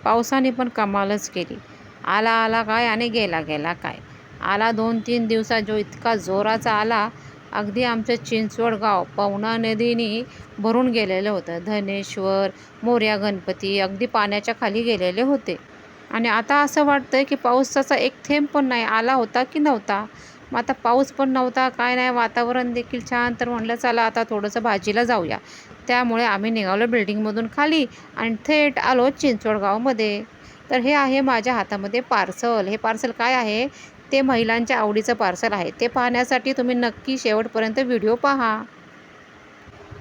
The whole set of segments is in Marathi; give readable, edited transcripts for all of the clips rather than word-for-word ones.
पावसाने पण कमालच केली. आला आला काय आणि गेला गेला काय. आला 2-3 दिवसात जो इतका जोराचा आला, अगदी आमचं चिंचवड गाव पवना नदीने भरून गेलेलं होतं. धनेश्वर, मोरया गणपती अगदी पाण्याच्या खाली गेलेले होते. आणि आता असं वाटतंय की पावसाचा एक थेंब पण नाही. आला होता की नव्हता. मग आता पाऊस पण नव्हता, काय नाही, वातावरण देखील छान. तर म्हटलं चला आता थोडंसं भाजीला जाऊया. त्यामुळे आम्ही निघालो बिल्डिंगमधून खाली आणि थेट आलो चिंचवडगावमध्ये. तर हे आहे माझ्या हातामध्ये पार्सल. हे पार्सल काय आहे? ते महिलांच्या आवडीचं पार्सल आहे. ते पाहण्यासाठी तुम्ही नक्की शेवटपर्यंत व्हिडिओ पहा.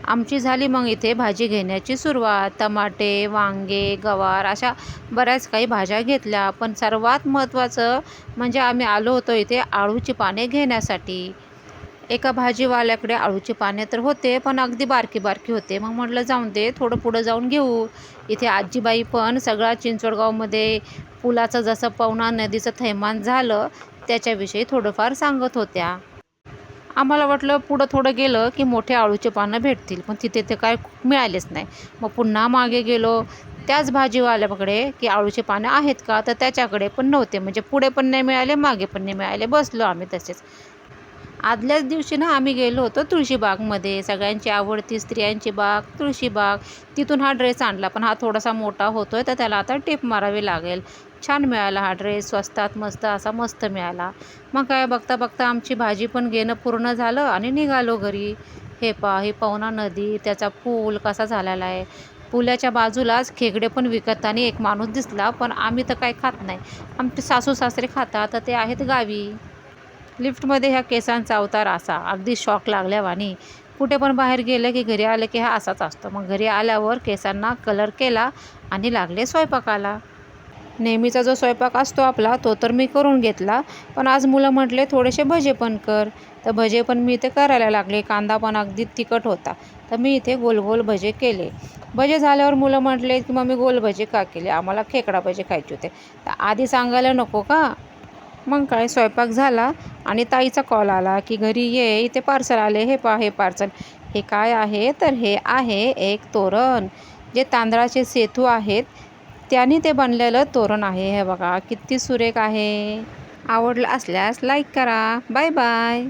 आमची झाली मग इथे भाजी घेण्याची सुरुवात. टमाटे, वांगे, गवार अशा बऱ्याच काही भाज्या घेतल्या. पण सर्वात महत्त्वाचं म्हणजे आम्ही आलो होतो इथे अळूची पाने घेण्यासाठी. एका भाजीवाल्याकडे अळूची पाने तर होते, पण अगदी बारकी बारकी होते. मग म्हटलं जाऊन दे, थोडं पुढं जाऊन घेऊ. इथे आजीबाई पण सगळा चिंचवडगावमध्ये पुलाचं जसं पवना नदीचं थैमान झालं त्याच्याविषयी थोडंफार सांगत होत्या. आम्हाला वाटलं पुढं थोडं गेलं की मोठे अळूचे पानं भेटतील, पण तिथे ते काय मिळालेच नाही. मग पुन्हा मागे गेलो त्याच भाजीवाल्याकडे की अळूचे पानं आहेत का, तर त्याच्याकडे पण नव्हते. म्हणजे पुढे पण नाही मिळाले, मागे पण नाही मिळाले. बसलो आम्ही तसेच. आदल्याच दिवशी ना आम्ही गेलो होतो तुळशीबागमध्ये. सगळ्यांची आवडती स्त्रियांची बाग तुळशीबाग. तिथून हा ड्रेस आणला, पण हा थोडासा मोठा होतोय तर त्याला आता टिप मारावी लागेल. छान मिळाला हा ड्रेस, स्वस्तात मस्त असा मस्त मिळाला. मग काय बघता बघता आमची भाजी पण घेणं पूर्ण झालं आणि निघालो घरी. हे ही पवना नदी, त्याचा पूल कसा झालेला आहे. पुलाच्या बाजूलाच खेकडे पण विकताना एक माणूस दिसला, पण आम्ही तर काही खात नाही. आमचे सासू सासरे खातात, तर ते आहेत गावी. लिफ्टमध्ये ह्या केसांचा अवतार असा, अगदी शॉक लागल्यावानी. कुठे पण बाहेर गेलं की घरी आलं की हा असाच असतो. मग घरी आल्यावर केसांना कलर केला आणि लागले स्वयंपाकाला. नेहमीचा जो स्वयंपाक असतो आपला तो तर मी करून घेतला, पण आज मुलं म्हटले थोडेसे भजे पण कर. तर भजे पण मी इथे करायला लागले. कांदा पण अगदी तिखट होता, तर मी इथे गोल गोल भजे केले. भजे झाल्यावर मुलं म्हटले की मम्मी गोल भजे का केले, आम्हाला खेकडा भजे खायचे होते. तर आधी सांगायला नको का. मग काय स्वयंपाक झाला आणि ताईचा कॉल आला की घरी ये, इथे पार्सल आले, हे पहा हे पार्सल. हे काय आहे, तर हे आहे एक तोरण. जे तांदळाचे सेतू आहेत त्याने ते बनलेलं तोरण आहे. हे बघा किती सुरेख आहे. आवडलं असल्यास लाईक करा. Bye bye.